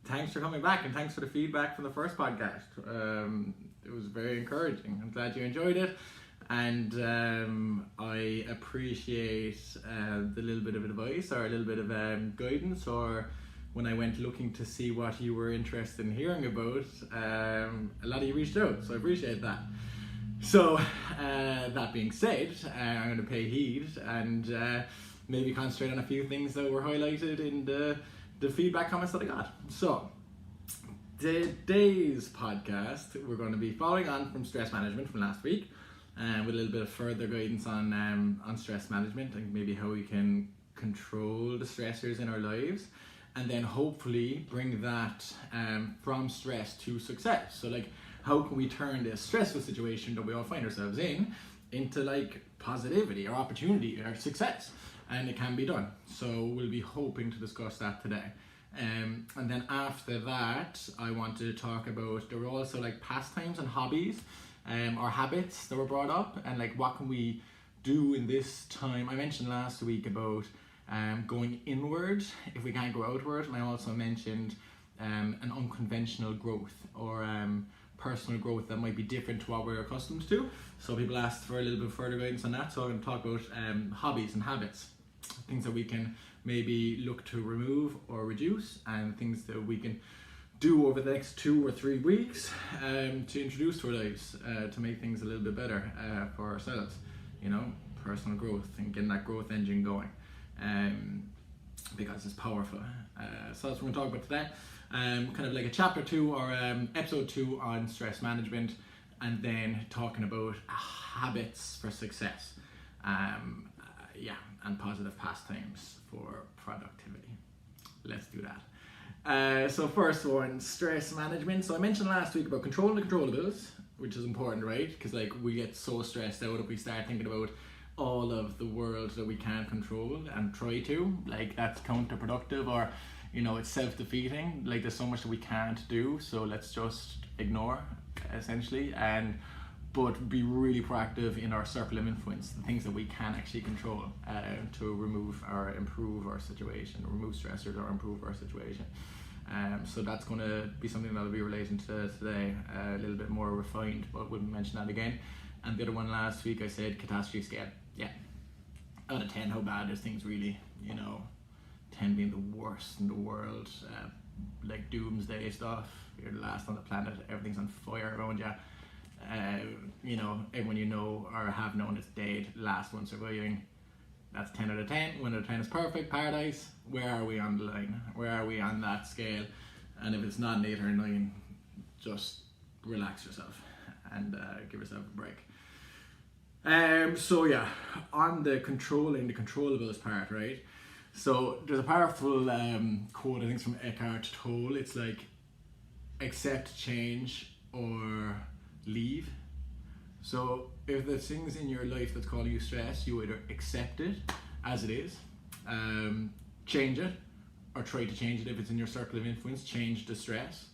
thanks for coming back, and thanks for the feedback from the first podcast. It was very encouraging. I'm glad you enjoyed it, and I appreciate the little bit of advice or a little bit of guidance, or when I went looking to see what you were interested in hearing about, a lot of you reached out, so I appreciate that. So that being said, I'm going to pay heed and maybe concentrate on a few things that were highlighted in the feedback comments that I got. So today's podcast, we're going to be following on from stress management from last week, with a little bit of further guidance on stress management and maybe how we can control the stressors in our lives, and then hopefully bring that from stress to success. So like, how can we turn this stressful situation that we all find ourselves in into like positivity or opportunity or success? And it can be done. So we'll be hoping to discuss that today. And then after that, I want to talk about, there were also like pastimes and hobbies or habits that were brought up, and like what can we do in this time. I mentioned last week about going inward if we can't go outward, and I also mentioned an unconventional growth or personal growth that might be different to what we're accustomed to. So people asked for a little bit further guidance on that, so I'm going to talk about hobbies and habits, things that we can maybe look to remove or reduce, and things that we can do over the next 2 or 3 weeks to introduce to our lives to make things a little bit better for ourselves, you know, personal growth and getting that growth engine going, because it's powerful. So that's what we're going to talk about today. Kind of like a chapter 2 or episode 2 on stress management, and then talking about habits for success, and positive pastimes for productivity. Let's do that. So first one, stress management. So I mentioned last week about controlling the controllables, which is important, right? Because like we get so stressed out if we start thinking about all of the world that we can't control and try to, like that's counterproductive, or you know, it's self-defeating. Like there's so much that we can't do, so let's just ignore essentially, but be really proactive in our circle of influence, the things that we can actually control, to remove or improve our situation, remove stressors or improve our situation. So that's going to be something that I'll be relating to today, a little bit more refined, but we'll mention that again. And the other one last week I said catastrophe scale. Yeah, out of 10, how bad is things really, you know, 10 being the worst in the world, like doomsday stuff, you're the last on the planet, everything's on fire around you, you know, everyone you know or have known is dead, last one surviving. That's 10 out of 10. 1 out of 10 is perfect, paradise. Where are we on the line? Where are we on that scale? And if it's not an 8 or a 9, just relax yourself and give yourself a break. So yeah, on the controlling the controllables part, right? So there's a powerful quote, I think it's from Eckhart Tolle. It's like, accept change or leave. So if there's things in your life that's causing you stress, you either accept it as it is, change it, or try to change it. If it's in your circle of influence, change the stress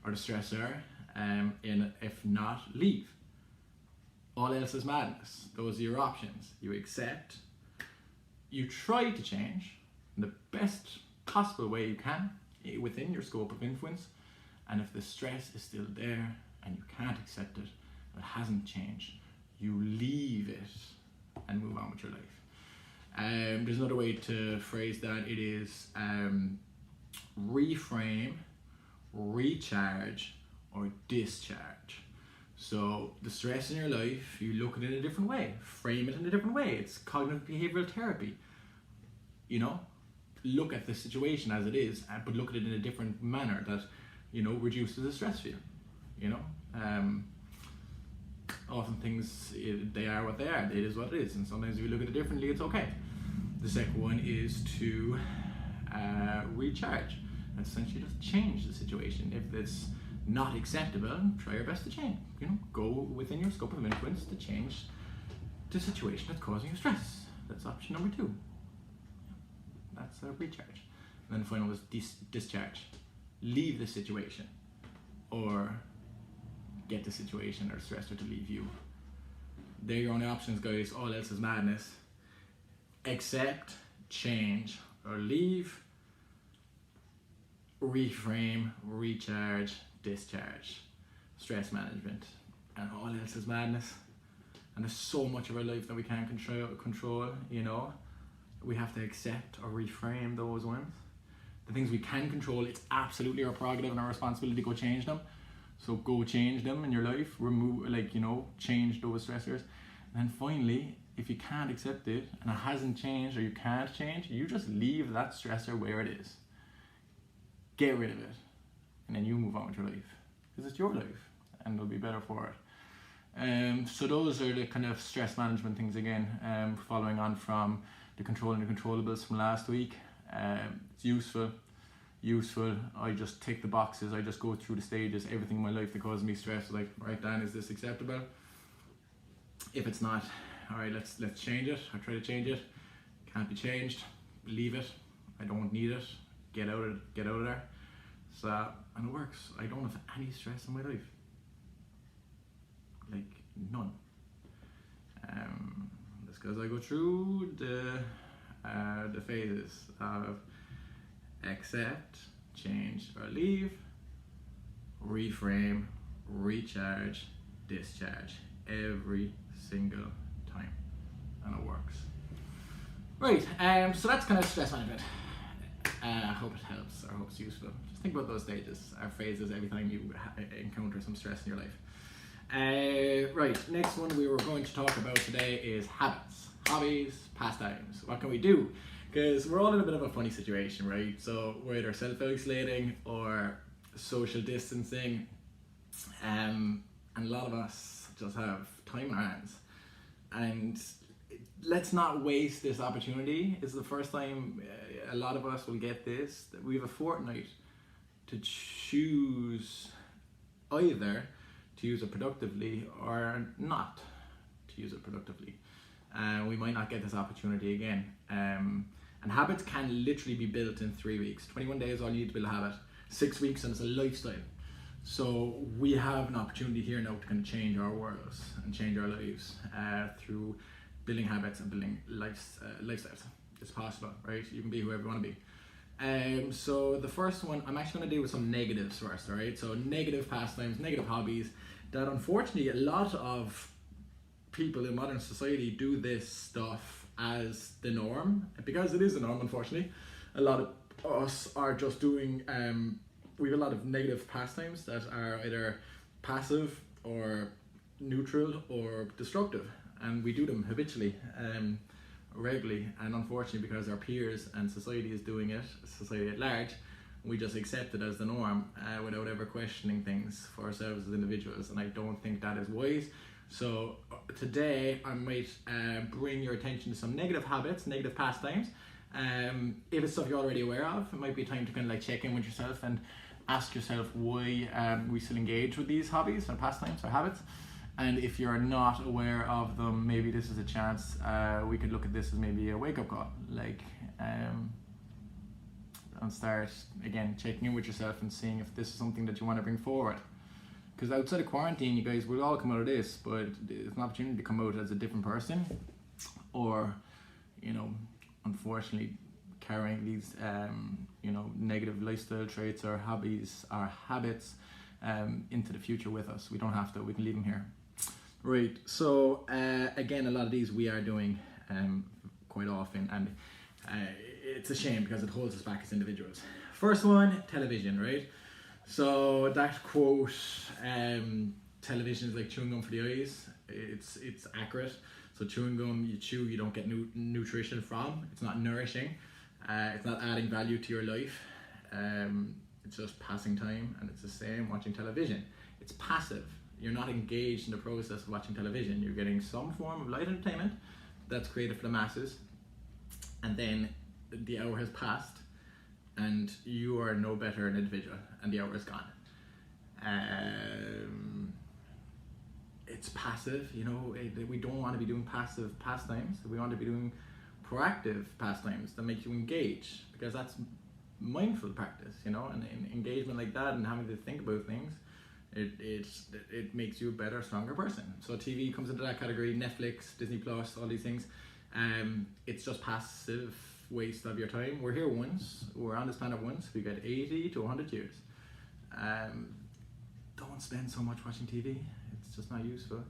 or the stressor, and if not, leave. All else is madness. Those are your options. You accept, you try to change in the best possible way you can within your scope of influence, and if the stress is still there and you can't accept it, it hasn't changed, you leave it and move on with your life. There's another way to phrase that. It is reframe, recharge, or discharge. So the stress in your life, you look at it in a different way, frame it in a different way. It's cognitive behavioral therapy. You know, look at the situation as it is, but look at it in a different manner that, you know, reduces the stress for you. You know, often things, they are what they are. It is what it is, and sometimes if you look at it differently, it's okay. The second one is to recharge. That's essentially just change the situation. If it's not acceptable, try your best to change. You know, go within your scope of influence to change the situation that's causing you stress. That's option number 2. That's a recharge. And then the final was discharge. Leave the situation, or get the situation or stressor to leave you. They're your only options, guys. All else is madness. Accept, change, or leave, reframe, recharge, discharge, stress management, and all else is madness. And there's so much of our life that we can't control, you know. We have to accept or reframe those ones. The things we can control, it's absolutely our prerogative and our responsibility to go change them. So go change them in your life, remove, like, you know, change those stressors. And then finally, if you can't accept it and it hasn't changed or you can't change, you just leave that stressor where it is. Get rid of it. And then you move on with your life. Because it's your life and it'll be better for it. So those are the kind of stress management things again, following on from the control and the controllables from last week. It's useful. I just tick the boxes. I just go through the stages, everything in my life that causes me stress. Like, right, Dan, is this acceptable? If it's not, all right, let's change it. I try to change it. Can't be changed. Leave it. I don't need it. Get out of there. So, and it works. I don't have any stress in my life. Like, none. That's because I go through the phases of accept, change or leave, reframe, recharge, discharge every single time, and it works. Right, so that's kind of stress management. I hope it helps, I hope it's useful. Just think about those stages or phases every time you encounter some stress in your life. Right, next one we were going to talk about today is habits, hobbies, pastimes. What can we do? Because we're all in a bit of a funny situation, right? So we're either self-isolating or social distancing, and a lot of us just have time in our hands. And let's not waste this opportunity. It's the first time a lot of us will get this. We have a fortnight to choose either to use it productively or not to use it productively. We might not get this opportunity again. And habits can literally be built in 3 weeks. 21 days all you need to build a habit. 6 weeks and it's a lifestyle. So we have an opportunity here now to kind of change our worlds and change our lives through building habits and building lifestyles. It's possible, right? You can be whoever you want to be. So the first one, I'm actually going to deal with some negatives first, all right? So negative pastimes, negative hobbies that unfortunately a lot of people in modern society do this stuff as the norm, because it is the norm. Unfortunately, a lot of us are just doing we have a lot of negative pastimes that are either passive or neutral or destructive, and we do them habitually, regularly, and unfortunately because our peers and society is doing it, society at large, we just accept it as the norm without ever questioning things for ourselves as individuals, and I don't think that is wise. So today I might bring your attention to some negative habits, negative pastimes. If it's stuff you're already aware of, it might be time to kind of like check in with yourself and ask yourself why we still engage with these hobbies and pastimes or habits. And if you're not aware of them, maybe this is a chance we could look at this as maybe a wake-up call, like, and start again checking in with yourself and seeing if this is something that you want to bring forward. Because outside of quarantine, you guys will all come out of this, but it's an opportunity to come out as a different person, or, you know, unfortunately carrying these, you know, negative lifestyle traits or hobbies or habits into the future with us. We don't have to, we can leave them here. Right, so again, a lot of these we are doing quite often, and it's a shame because it holds us back as individuals. First one, television, right? So that quote, television is like chewing gum for the eyes, it's accurate. So chewing gum, you chew, you don't get nutrition from, it's not nourishing, it's not adding value to your life, it's just passing time. And it's the same watching television. It's passive. You're not engaged in the process of watching television. You're getting some form of light entertainment that's created for the masses, and then the hour has passed and you are no better an individual and the hour is gone. It's passive, you know. We don't want to be doing passive pastimes. We want to be doing proactive pastimes that make you engage, because that's mindful practice, you know, and engagement like that and having to think about things, it makes you a better, stronger person. So TV comes into that category, Netflix, Disney Plus, all these things. It's just passive waste of your time. We're here once, we're on this planet once, we get 80 to 100 years. Don't spend so much watching TV, it's just not useful.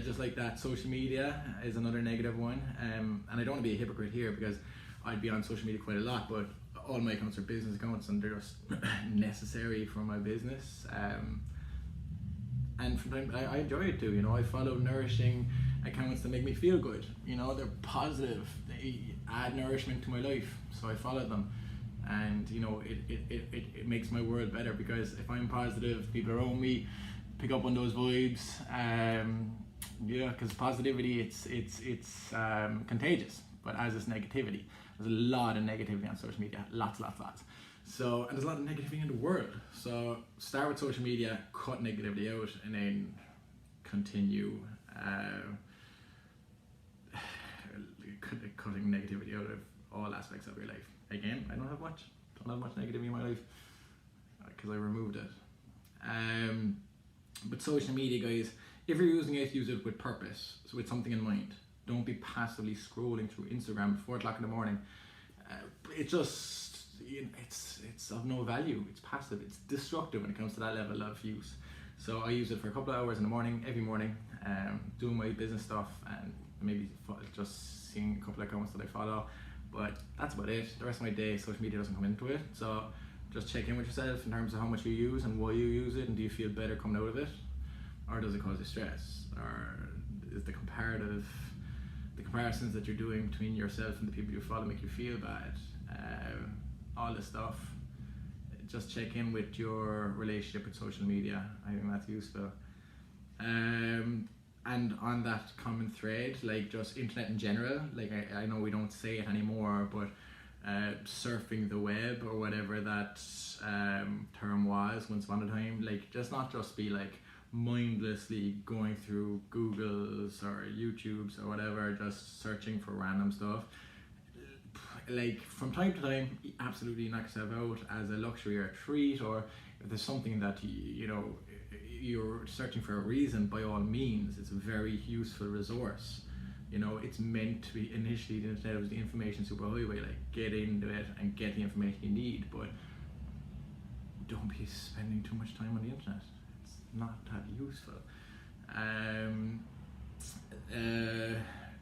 Just like that, social media is another negative one. And I don't want to be a hypocrite here because I'd be on social media quite a lot, but all my accounts are business accounts and they're just necessary for my business. And from time I enjoy it too, you know. I follow nourishing accounts that make me feel good, you know. They're positive, they add nourishment to my life, so I follow them. And you know, it makes my world better, because if I'm positive, people around me pick up on those vibes. Yeah, because positivity, it's contagious, but as is negativity. There's a lot of negativity on social media, lots. So, and there's a lot of negativity in the world. So start with social media, cut negativity out, and then continue cutting negativity out of all aspects of your life. Again, I don't have much negativity in my life because I removed it. But social media, guys, if you're using it, use it with purpose, so with something in mind. Don't be passively scrolling through Instagram at 4 o'clock in the morning. It just, you know, it's of no value. It's passive. It's destructive when it comes to that level of use. So I use it for a couple of hours in the morning, every morning, doing my business stuff, and maybe just seeing a couple of accounts that I follow. But that's about it. The rest of my day, social media doesn't come into it. So just check in with yourself in terms of how much you use and why you use it, and do you feel better coming out of it, or does it cause you stress, or is the comparisons that you're doing between yourself and the people you follow make you feel bad? All this stuff. Just check in with your relationship with social media. I think that's useful. And on that common thread, like just internet in general, like I know we don't say it anymore, but surfing the web, or whatever that term was once upon a time, like just not just be like mindlessly going through Googles or YouTubes or whatever, just searching for random stuff. Like from time to time, absolutely knock yourself out as a luxury or a treat, or if there's something that you know you're searching for a reason, by all means, it's a very useful resource. You know, it's meant to be, initially the internet was the information superhighway, like get into it and get the information you need, but don't be spending too much time on the internet. It's not that useful.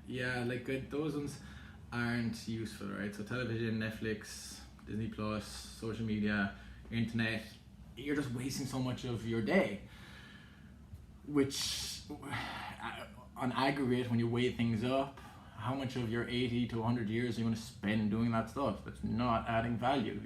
Yeah, like those ones aren't useful, right? So television, Netflix, Disney Plus, social media, internet, you're just wasting so much of your day, which on aggregate, when you weigh things up, how much of your 80 to 100 years are you going to spend doing that stuff that's not adding value?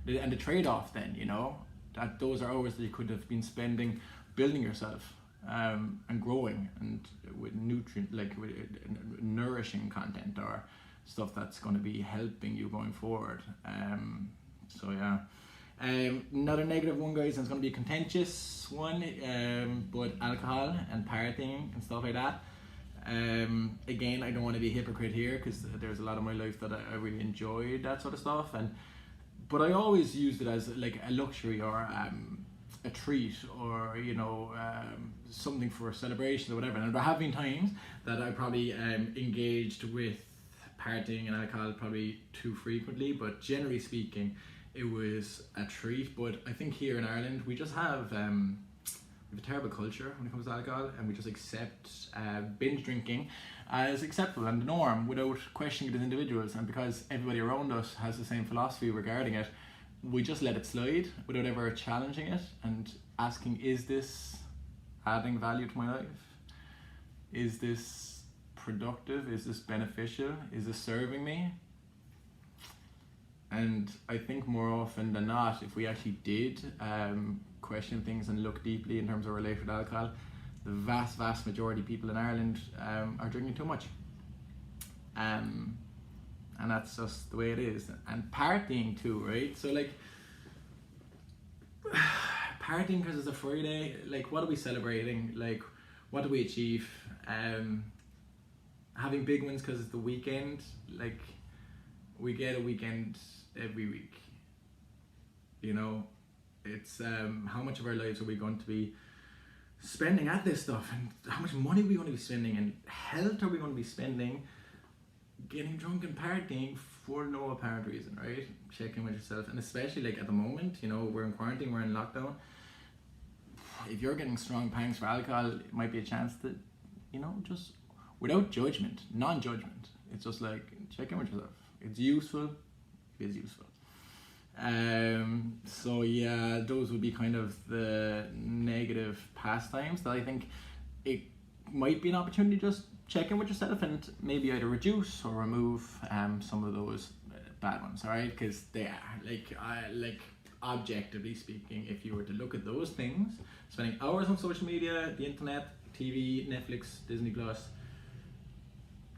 And the trade-off then, you know, that those are hours that you could have been spending building yourself and growing, and with with nourishing content, or stuff that's going to be helping you going forward. So yeah. Another negative one, guys, and it's going to be a contentious one, but alcohol and partying and stuff like that. Again, I don't want to be a hypocrite here, because there's a lot of my life that I really enjoyed that sort of stuff, but I always used it as like a luxury, or a treat, or you know, something for celebration or whatever. And there have been times that I probably engaged with partying and alcohol probably too frequently, but generally speaking, it was a treat. But I think here in Ireland we just have we have a terrible culture when it comes to alcohol, and we just accept binge drinking as acceptable and the norm without questioning it as individuals. And because everybody around us has the same philosophy regarding it, we just let it slide without ever challenging it and asking, is this adding value to my life? Is this productive? Is this beneficial? Is this serving me? And I think more often than not, if we actually did question things and look deeply in terms of our relationship with alcohol, the vast majority of people in Ireland are drinking too much. And that's just the way it is. And partying too, right? So like, partying because it's a Friday, like what are we celebrating? Like, what do we achieve? Having big wins because it's the weekend, like we get a weekend every week. You know, it's how much of our lives are we going to be spending at this stuff, and how much money are we going to be spending, and health are we going to be spending getting drunk and partying for no apparent reason, right? Check in with yourself, and especially like at the moment, you know, we're in quarantine, we're in lockdown. If you're getting strong pangs for alcohol, it might be a chance that, you know, just without judgment, non-judgment, it's just like check in with yourself. It's useful. It is useful. So yeah, those would be kind of the negative pastimes that I think it might be an opportunity to just check in with yourself and maybe either reduce or remove some of those bad ones, all right? Because they are like objectively speaking, if you were to look at those things, spending hours on social media, the internet, TV, Netflix, Disney Plus,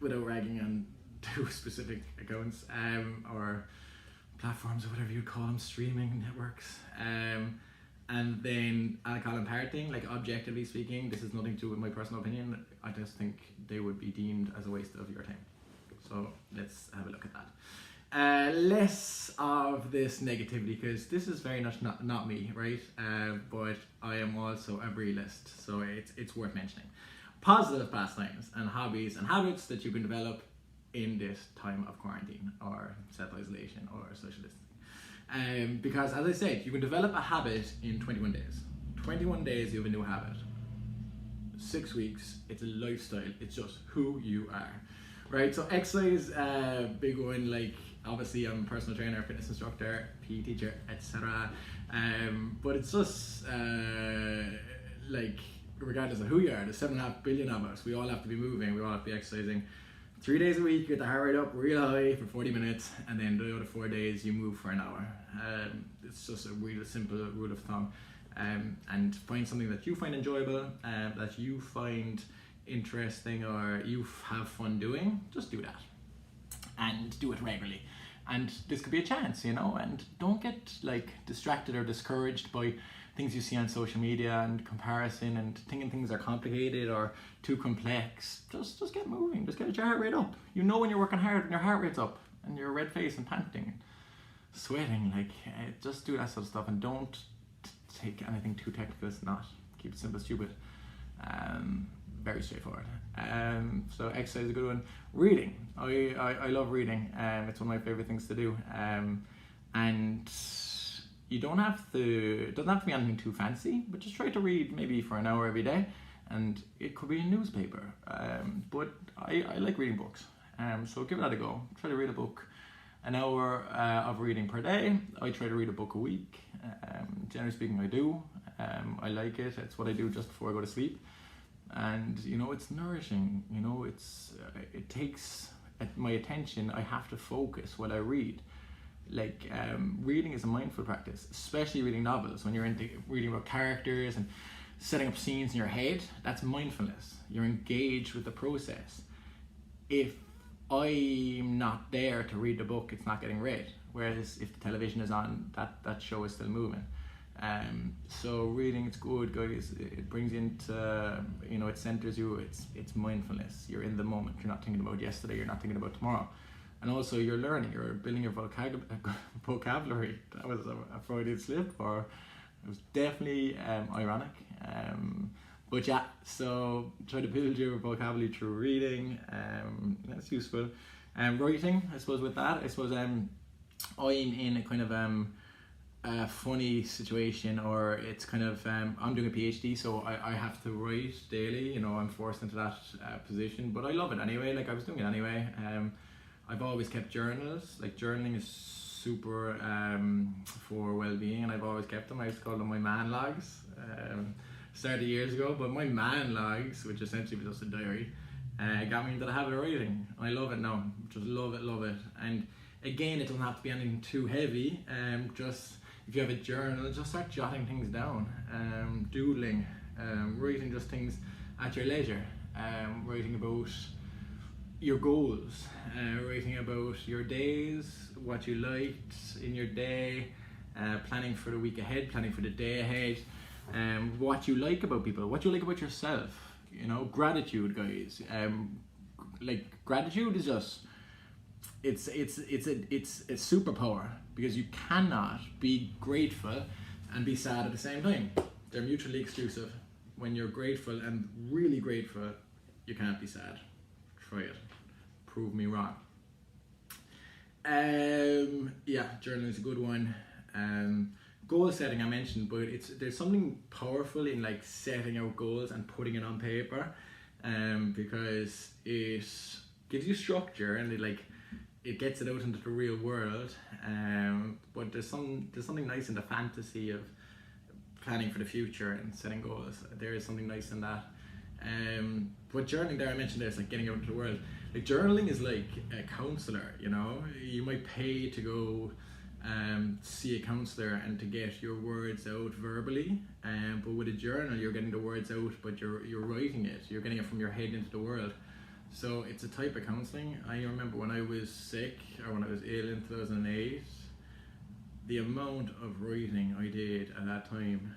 without ragging on two specific accounts or platforms or whatever you call them, streaming networks, and then alcohol and partying, like objectively speaking, this is nothing to do with my personal opinion, I just think they would be deemed as a waste of your time. So let's have a look at that. Less of this negativity, because this is very much not me, right? But I am also a realist, so it's worth mentioning. Positive pastimes and hobbies and habits that you can develop in this time of quarantine or self-isolation or social distancing. Because as I said, you can develop a habit in 21 days. 21 days you have a new habit. 6 weeks, it's a lifestyle, it's just who you are. Right, so exercise, big one, like obviously I'm a personal trainer, fitness instructor, PE teacher, etc. But it's just like regardless of who you are, there's 7.5 billion of us, we all have to be moving, we all have to be exercising. 3 days a week, you get the heart rate up real high for 40 minutes, and then the other 4 days you move for an hour. It's just a real simple rule of thumb. And find something that you find enjoyable, that you find interesting, or you have fun doing, just do that. And do it regularly. And this could be a chance, you know, and don't get like distracted or discouraged by things you see on social media and comparison and thinking things are complicated or too complex. Just get moving, just get your heart rate up. You know when you're working hard and your heart rate's up and you're red faced and panting, sweating, like just do that sort of stuff, and don't take anything too technical. It's not. Keep it simple, stupid. Very straightforward. So exercise is a good one. Reading. I love reading. It's one of my favorite things to do. And you don't have to, it doesn't have to be anything too fancy, but just try to read maybe for an hour every day. And it could be a newspaper. But I like reading books. So give that a go. Try to read a book. An hour of reading per day. I try to read a book a week. Generally speaking, I do. I like it. It's what I do just before I go to sleep. And you know, it's nourishing. You know, it takes my attention. I have to focus while I read. Like reading is a mindful practice, especially reading novels. When you're into reading about characters and setting up scenes in your head, that's mindfulness. You're engaged with the process. If I'm not there to read the book, it's not getting read. Whereas if the television is on, that show is still moving. So reading, it's good, guys. It brings you into, you know, it centers you. It's mindfulness. You're in the moment. You're not thinking about yesterday. You're not thinking about tomorrow. And also you're learning. You're building your vocabulary. That was a Freudian slip, or it was definitely ironic. But yeah, so try to build your vocabulary through reading. That's useful. Writing, I suppose with that, I suppose I'm in a kind of a funny situation, or it's kind of I'm doing a PhD, so I have to write daily. You know, I'm forced into that position, but I love it anyway. Like I was doing it anyway. I've always kept journals. Like journaling is super for well-being, and I've always kept them. I used to call them my man logs. Started years ago, but my man logs, which essentially was just a diary, got me into the habit of writing. I love it now. Just love it. And again, it doesn't have to be anything too heavy. Just if you have a journal, just start jotting things down, doodling, writing just things at your leisure, writing about your goals, writing about your days, what you liked in your day, planning for the week ahead, planning for the day ahead, what you like about people, what you like about yourself. You know, gratitude, guys. Like gratitude is just, it's a superpower, because you cannot be grateful and be sad at the same time. They're mutually exclusive. When you're grateful and really grateful, you can't be sad. Try it. Prove me wrong. Yeah, journaling is a good one. Goal setting I mentioned, but there's something powerful in like setting out goals and putting it on paper, because it gives you structure and it gets it out into the real world. But there's something nice in the fantasy of planning for the future and setting goals. There is something nice in that. But journaling, there I mentioned, there's like getting out into the world. Like journaling is like a counselor, you know. You might pay to go see a counselor and to get your words out verbally. But with a journal, you're getting the words out, but you're writing it. You're getting it from your head into the world. So it's a type of counselling. I remember when I was sick or when I was ill in 2008, the amount of writing I did at that time,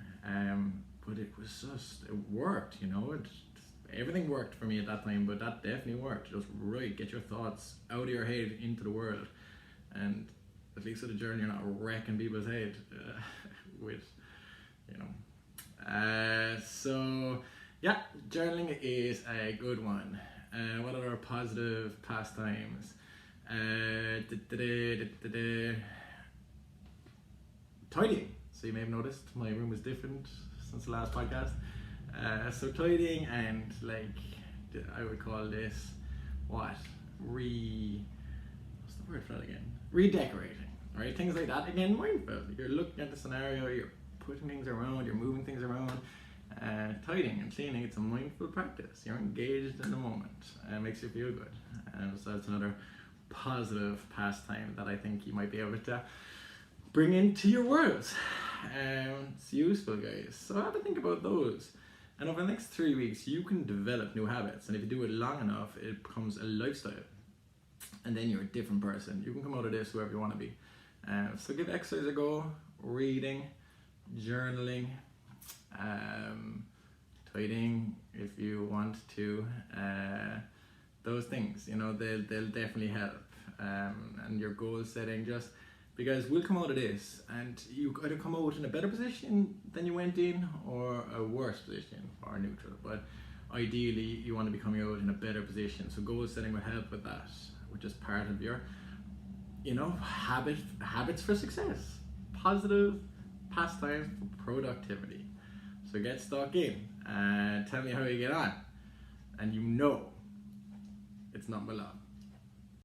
but it worked, you know. Everything worked for me at that time, but that definitely worked. Just write, get your thoughts out of your head into the world, and at least with a journey, you're not wrecking people's head with, you know. So yeah, journaling is a good one. What other positive pastimes? Tidying. So you may have noticed my room is different since the last podcast. So tidying and I would call this what's the word for that again? Redecorating, right? Things like that. Again, mindful. You're looking at the scenario, you're putting things around, you're moving things around. Tidying and cleaning, it's a mindful practice. You're engaged in the moment and it makes you feel good. So that's another positive pastime that I think you might be able to bring into your world. It's useful, guys. So have a think about those. And over the next 3 weeks, you can develop new habits. And if you do it long enough, it becomes a lifestyle. And then you're a different person. You can come out of this whoever you want to be. So give exercise a go, reading, journaling, tidying if you want to. Those things, you know, they'll definitely help. And your goal setting, just because we'll come out of this and you either come out in a better position than you went in or a worse position or neutral. But ideally, you want to be coming out in a better position. So goal setting will help with that, which is part of your, you know, habits for success. Positive pastimes for productivity. So get stuck in and tell me how you get on. And you know it's not my love.